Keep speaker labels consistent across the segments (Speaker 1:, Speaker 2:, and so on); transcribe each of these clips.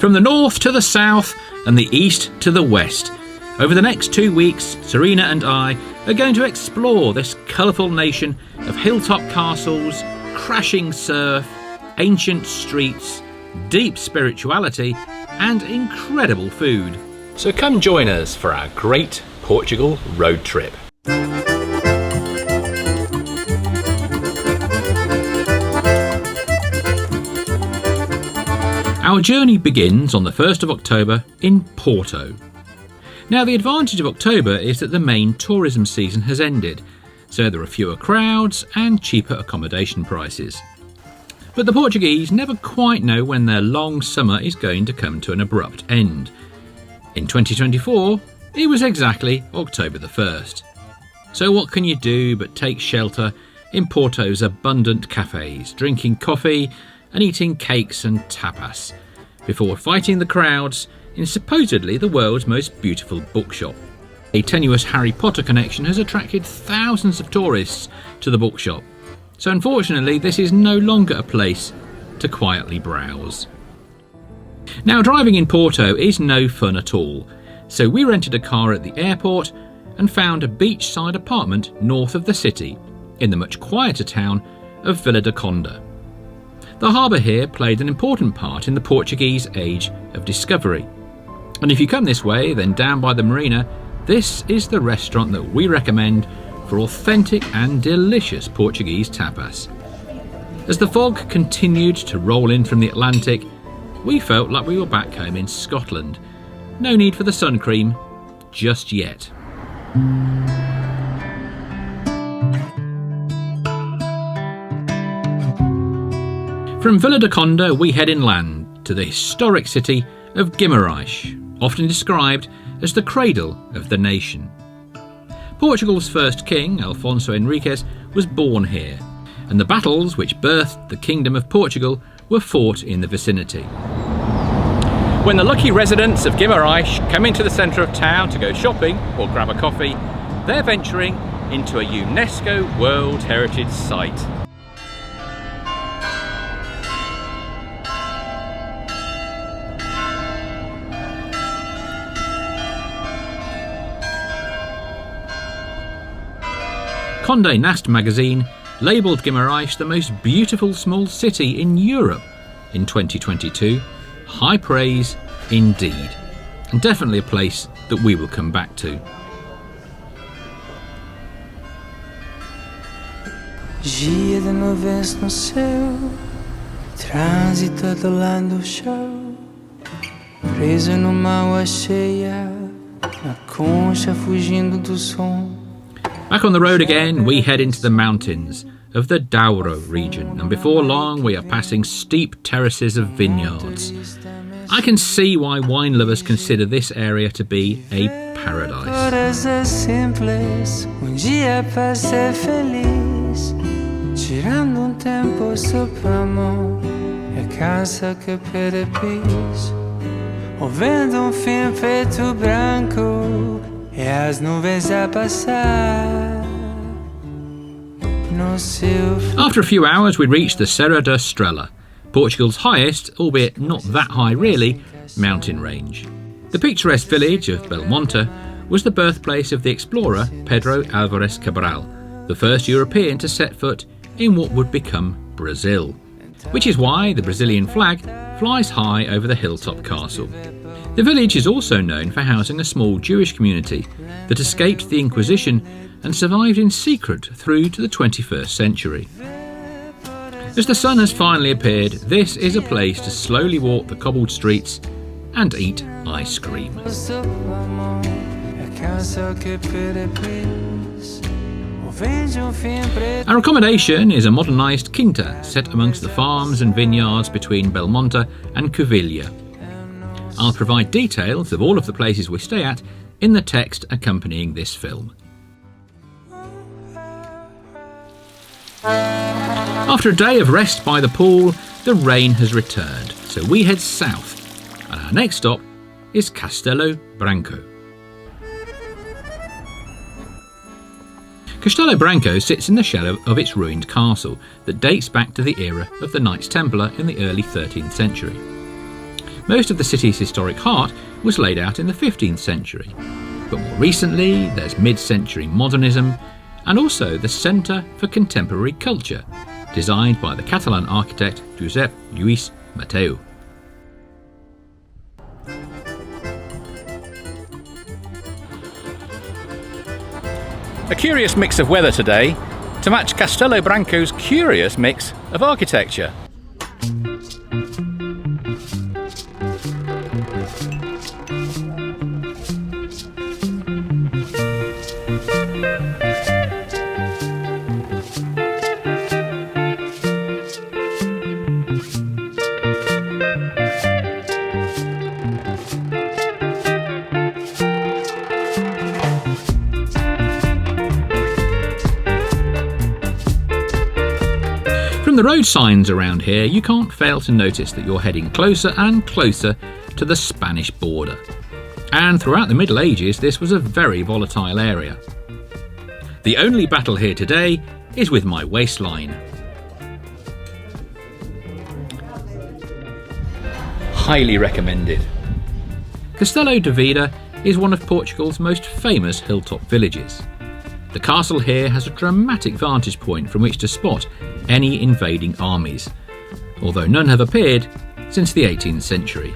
Speaker 1: From the north to the south and the east to the west, over the next 2 weeks, Serena and I are going to explore this colourful nation of hilltop castles, crashing surf, ancient streets, deep spirituality and incredible food. So come join us for our great Portugal road trip. Our journey begins on the 1st of October in Porto. Now the advantage of October is that the main tourism season has ended, so there are fewer crowds and cheaper accommodation prices. But the Portuguese never quite know when their long summer is going to come to an abrupt end. In 2024, it was exactly October the 1st. So what can you do but take shelter in Porto's abundant cafés, drinking coffee and eating cakes and tapas, before fighting the crowds in supposedly the world's most beautiful bookshop. A tenuous Harry Potter connection has attracted thousands of tourists to the bookshop, so unfortunately this is no longer a place to quietly browse. Now driving in Porto is no fun at all, so we rented a car at the airport and found a beachside apartment north of the city, in the much quieter town of Vila do Conde. The harbour here played an important part in the Portuguese age of discovery. And if you come this way, then down by the marina, this is the restaurant that we recommend for authentic and delicious Portuguese tapas. As the fog continued to roll in from the Atlantic, we felt like we were back home in Scotland. No need for the sun cream just yet. From Vila do Conde we head inland to the historic city of Guimarães, often described as the cradle of the nation. Portugal's first king, Afonso Henriques, was born here, and the battles which birthed the Kingdom of Portugal were fought in the vicinity. When the lucky residents of Guimarães come into the centre of town to go shopping or grab a coffee, they're venturing into a UNESCO World Heritage Site. Conde Nast magazine labelled Guimarães the most beautiful small city in Europe in 2022. High praise indeed, and definitely a place that we will come back to.
Speaker 2: Dia de nuvens no céu, trânsito adolando o chão, preso numa água cheia, na concha fugindo do som.
Speaker 1: Back on the road again, we head into the mountains of the Douro region, and before long we are passing steep terraces of vineyards. I can see why wine lovers consider this area to be a paradise.
Speaker 2: Tirando tempo sopramo, casa que perepis, ouvindo fim preto branco, e as nuvens a passar.
Speaker 1: After a few hours we reached the Serra Estrella, Portugal's highest, albeit not that high really, mountain range. The picturesque village of Belmonte was the birthplace of the explorer Pedro Álvares Cabral, the first European to set foot in what would become Brazil, which is why the Brazilian flag flies high over the hilltop castle. The village is also known for housing a small Jewish community that escaped the Inquisition and survived in secret through to the 21st century. As the sun has finally appeared, this is a place to slowly walk the cobbled streets and eat ice cream. Our accommodation is a modernised Quinta set amongst the farms and vineyards between Belmonte and Vila. I'll provide details of all of the places we stay at in the text accompanying this film. After a day of rest by the pool, the rain has returned, so we head south, and our next stop is Castello Branco. Castello Branco sits in the shadow of its ruined castle that dates back to the era of the Knights Templar in the early 13th century. Most of the city's historic heart was laid out in the 15th century, but more recently there's mid-century modernism and also the Centre for Contemporary Culture, designed by the Catalan architect Josep Lluís Mateu. A curious mix of weather today to match Castello Branco's curious mix of architecture. From the road signs around here, you can't fail to notice that you're heading closer and closer to the Spanish border. And throughout the Middle Ages, this was a very volatile area. The only battle here today is with my waistline. Highly recommended. Castelo de Vide is one of Portugal's most famous hilltop villages. The castle here has a dramatic vantage point from which to spot any invading armies, although none have appeared since the 18th century.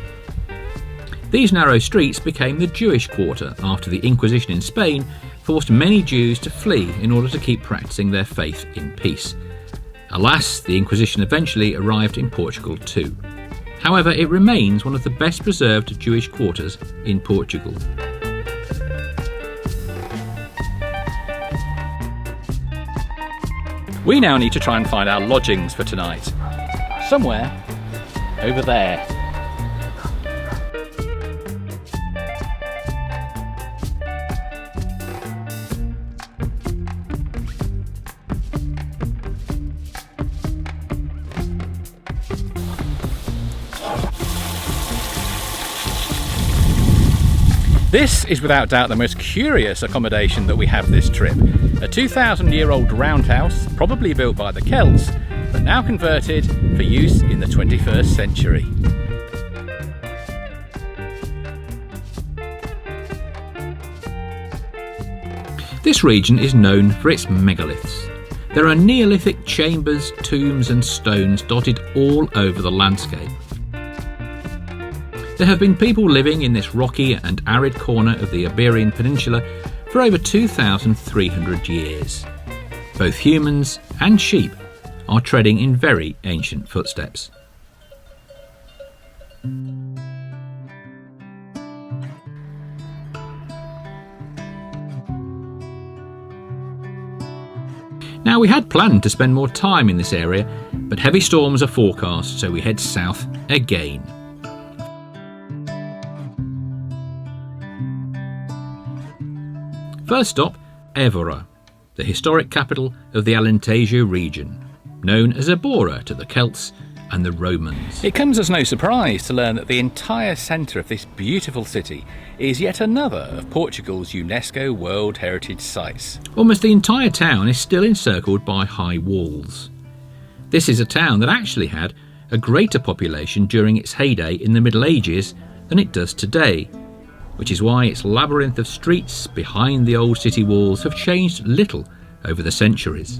Speaker 1: These narrow streets became the Jewish quarter after the Inquisition in Spain forced many Jews to flee in order to keep practicing their faith in peace. Alas, the Inquisition eventually arrived in Portugal too. However, it remains one of the best preserved Jewish quarters in Portugal. We now need to try and find our lodgings for tonight. Somewhere over there. This is without doubt the most curious accommodation that we have this trip. A 2,000-year-old roundhouse, probably built by the Celts, but now converted for use in the 21st century. This region is known for its megaliths. There are Neolithic chambers, tombs and stones dotted all over the landscape. There have been people living in this rocky and arid corner of the Iberian Peninsula for over 2,300 years. Both humans and sheep are treading in very ancient footsteps. Now, we had planned to spend more time in this area, but heavy storms are forecast, so we head south again. First stop, Évora, the historic capital of the Alentejo region, known as Evora to the Celts and the Romans. It comes as no surprise to learn that the entire centre of this beautiful city is yet another of Portugal's UNESCO World Heritage Sites. Almost the entire town is still encircled by high walls. This is a town that actually had a greater population during its heyday in the Middle Ages than it does today, which is why its labyrinth of streets behind the old city walls have changed little over the centuries.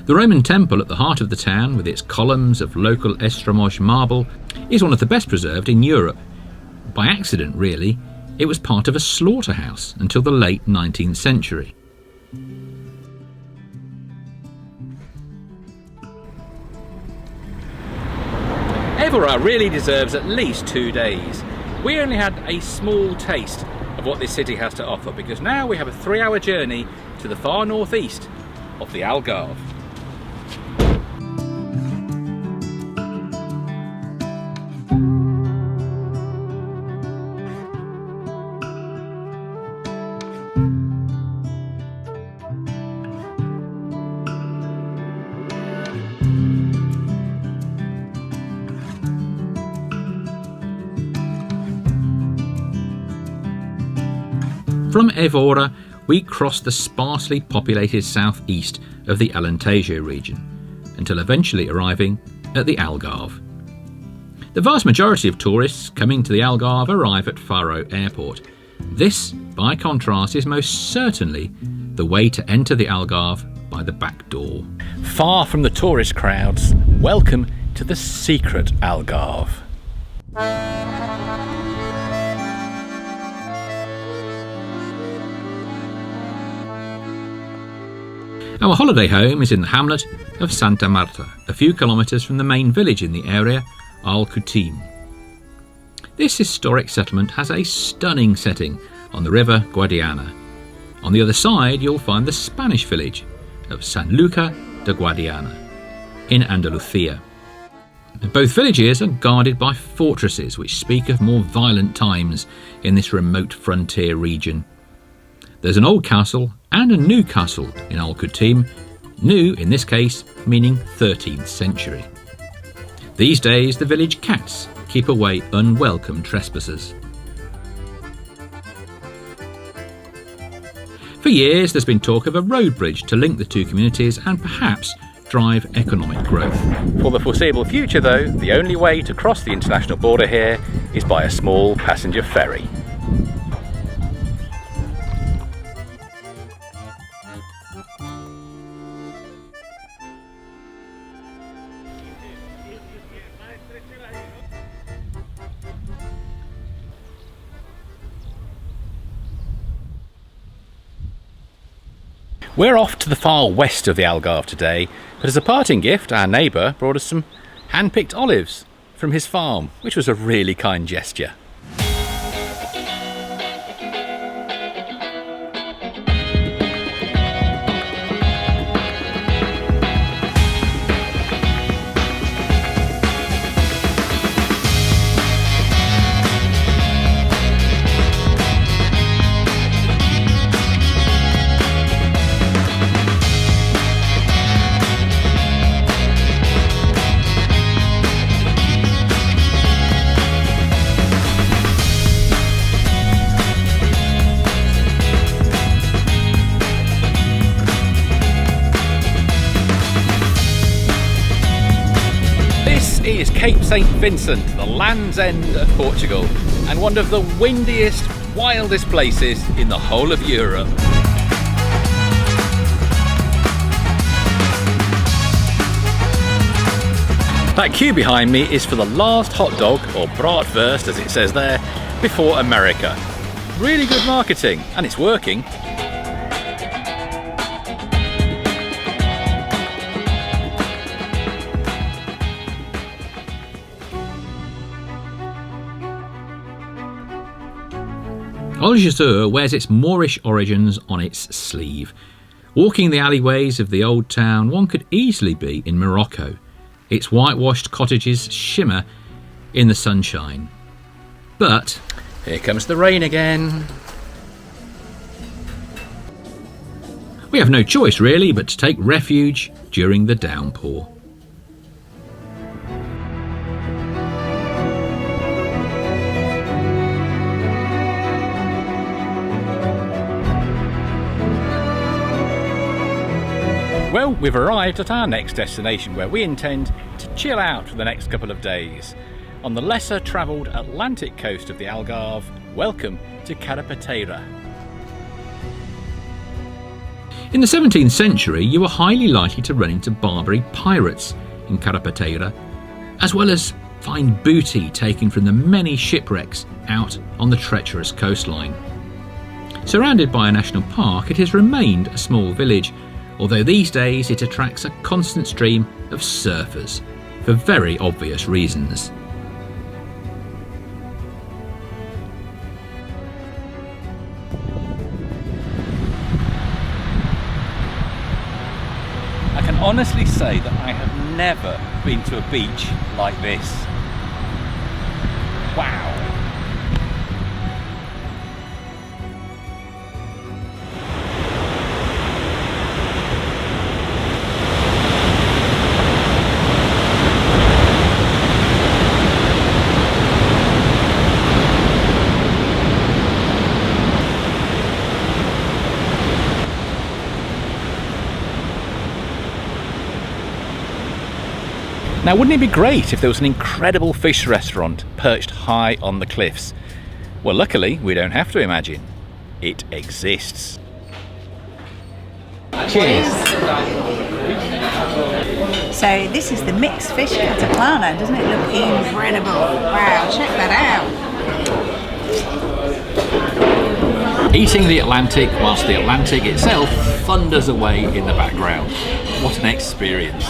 Speaker 1: The Roman temple at the heart of the town, with its columns of local Estremoz marble, is one of the best preserved in Europe. By accident, really, it was part of a slaughterhouse until the late 19th century. Évora really deserves at least 2 days. We only had a small taste of what this city has to offer, because now we have a 3-hour journey to the far northeast of the Algarve. From Évora, we cross the sparsely populated southeast of the Alentejo region, until eventually arriving at the Algarve. The vast majority of tourists coming to the Algarve arrive at Faro Airport. This, by contrast, is most certainly the way to enter the Algarve by the back door. Far from the tourist crowds, welcome to the secret Algarve. Our holiday home is in the hamlet of Santa Marta, a few kilometres from the main village in the area, Alcoutim. This historic settlement has a stunning setting on the river Guadiana. On the other side you'll find the Spanish village of Sanlúcar de Guadiana in Andalusia. Both villages are guarded by fortresses which speak of more violent times in this remote frontier region. There's an old castle and a new castle in Alcoutim, new in this case meaning 13th century. These days the village cats keep away unwelcome trespassers. For years there's been talk of a road bridge to link the two communities and perhaps drive economic growth. For the foreseeable future though, the only way to cross the international border here is by a small passenger ferry. We're off to the far west of the Algarve today, but as a parting gift our neighbour brought us some hand-picked olives from his farm, which was a really kind gesture. Is Cape St Vincent, the Land's End of Portugal, and one of the windiest, wildest places in the whole of Europe. That queue behind me is for the last hot dog, or bratwurst as it says there, before America. Really good marketing, and it's working. Algesur wears its Moorish origins on its sleeve. Walking the alleyways of the old town, one could easily be in Morocco. Its whitewashed cottages shimmer in the sunshine. But here comes the rain again. We have no choice really but to take refuge during the downpour. Well, we've arrived at our next destination where we intend to chill out for the next couple of days. On the lesser travelled Atlantic coast of the Algarve, welcome to Carrepeteira. In the 17th century, you were highly likely to run into Barbary pirates in Carrepeteira, as well as find booty taken from the many shipwrecks out on the treacherous coastline. Surrounded by a national park, it has remained a small village, although these days it attracts a constant stream of surfers, for very obvious reasons. I can honestly say that I have never been to a beach like this. Wow! Now, wouldn't it be great if there was an incredible fish restaurant perched high on the cliffs? Well, luckily, we don't have to imagine. It exists. Cheers.
Speaker 3: So this is the mixed fish cataplana. Doesn't it look incredible? Wow, check that out.
Speaker 1: Eating the Atlantic whilst the Atlantic itself thunders away in the background. What an experience.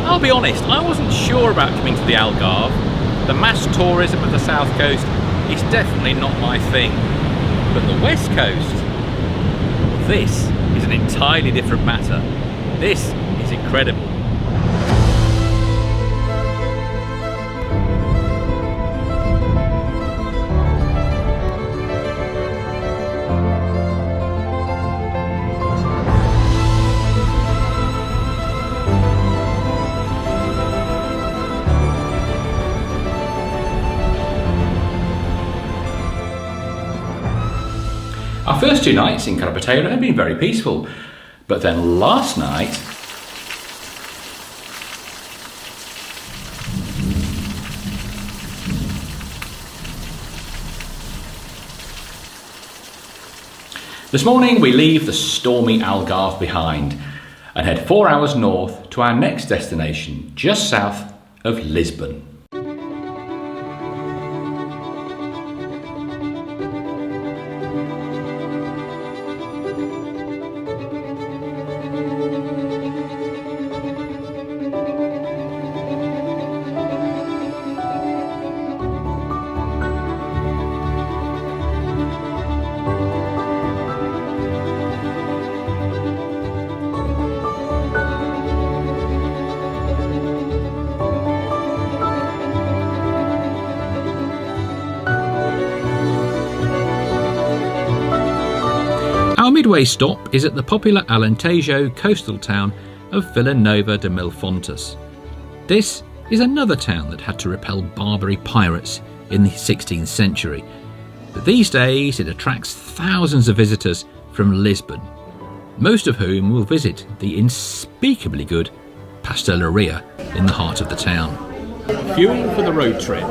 Speaker 1: I'll be honest, I wasn't sure about coming to the Algarve. The mass tourism of the south coast is definitely not my thing. But the west coast, this is an entirely different matter. This is incredible. Our first 2 nights in Carrepeteira have been very peaceful, but then last night this morning we leave the stormy Algarve behind and head 4 hours north to our next destination, just south of Lisbon. Our midway stop is at the popular Alentejo coastal town of Vila de Milfontes. This is another town that had to repel Barbary pirates in the 16th century, but these days it attracts thousands of visitors from Lisbon, most of whom will visit the unspeakably good pasteleria in the heart of the town. Fuel for the road trip.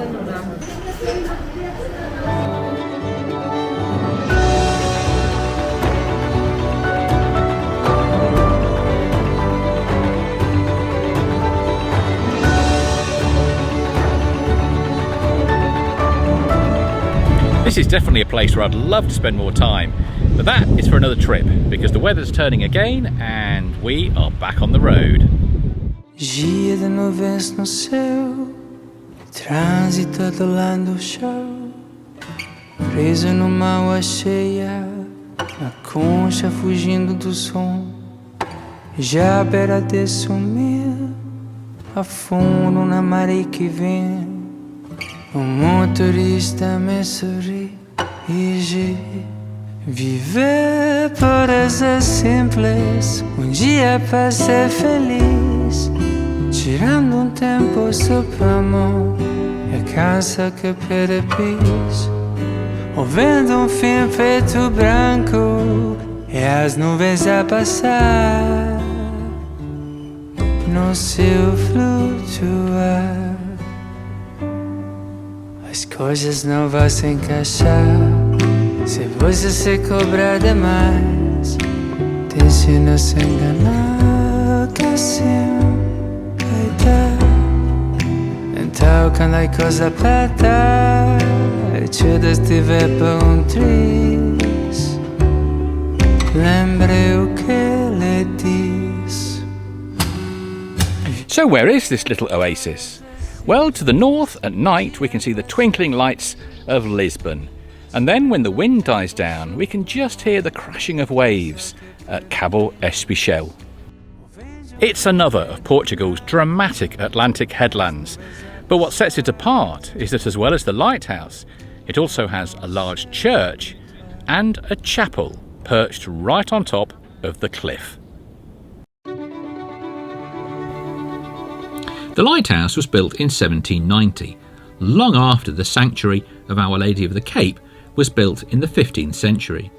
Speaker 1: This is definitely a place where I'd love to spend more time, but that is for another trip because the weather's turning again and we are back on the road.
Speaker 2: Dia de nuvens no céu, trânsito do lado do chão, preso numa água cheia, na concha fugindo do som, já à beira de sumir, afundo na maré que vem. O motorista me sorri e viver pode ser simples, dia para ser feliz, tirando tempo só para amor, a casa que pede pis, ouvindo fim preto branco, e as nuvens a passar, no céu flutuar. As coisas não vão se encaixar se você se cobrar demais. Te ensina a se enganar, que assim vai dar. Então quando a coisa apertar e tudo estiver por triz, lembre o que lhe diz.
Speaker 1: So where is this little oasis? Well, to the north at night we can see the twinkling lights of Lisbon, and then when the wind dies down we can just hear the crashing of waves at Cabo Espichel. It's another of Portugal's dramatic Atlantic headlands, but what sets it apart is that as well as the lighthouse, it also has a large church and a chapel perched right on top of the cliff. The lighthouse was built in 1790, long after the sanctuary of Our Lady of the Cape was built in the 15th century.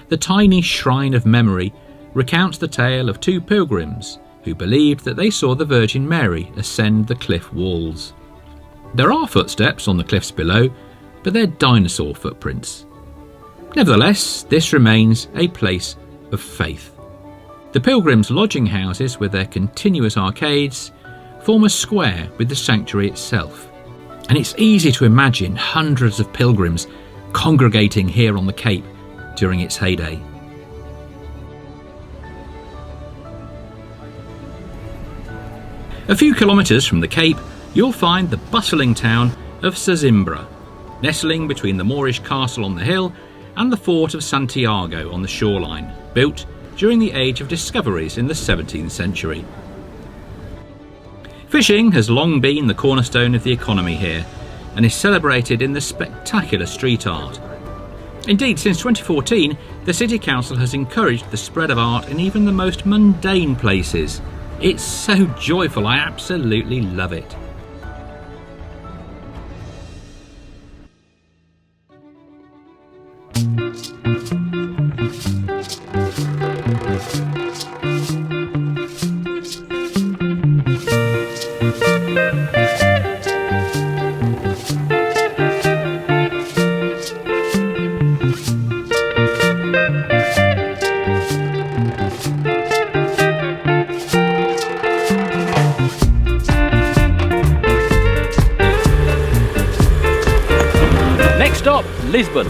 Speaker 1: the tiny shrine of memory recounts the tale of two pilgrims who believed that they saw the Virgin Mary ascend the cliff walls. There are footsteps on the cliffs below, but they're dinosaur footprints. Nevertheless, this remains a place of faith. The pilgrims' lodging houses, with their continuous arcades, form a square with the sanctuary itself. And it's easy to imagine hundreds of pilgrims congregating here on the Cape during its heyday. A few kilometres from the Cape, you'll find the bustling town of Sesimbra, nestling between the Moorish castle on the hill and the fort of Santiago on the shoreline, built during the age of discoveries in the 17th century. Fishing has long been the cornerstone of the economy here and is celebrated in the spectacular street art. Indeed, since 2014, the City Council has encouraged the spread of art in even the most mundane places. It's so joyful, I absolutely love it. Next stop, Lisbon.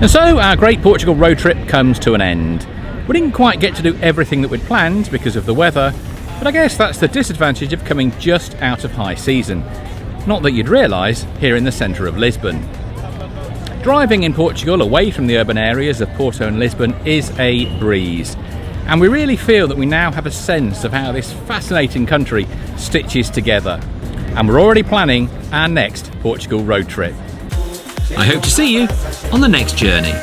Speaker 1: And so our Great Portugal road trip comes to an end. We didn't quite get to do everything that we'd planned because of the weather, but I guess that's the disadvantage of coming just out of high season. Not that you'd realise here in the centre of Lisbon. Driving in Portugal away from the urban areas of Porto and Lisbon is a breeze. And we really feel that we now have a sense of how this fascinating country stitches together. And we're already planning our next Portugal road trip. I hope to see you on the next journey.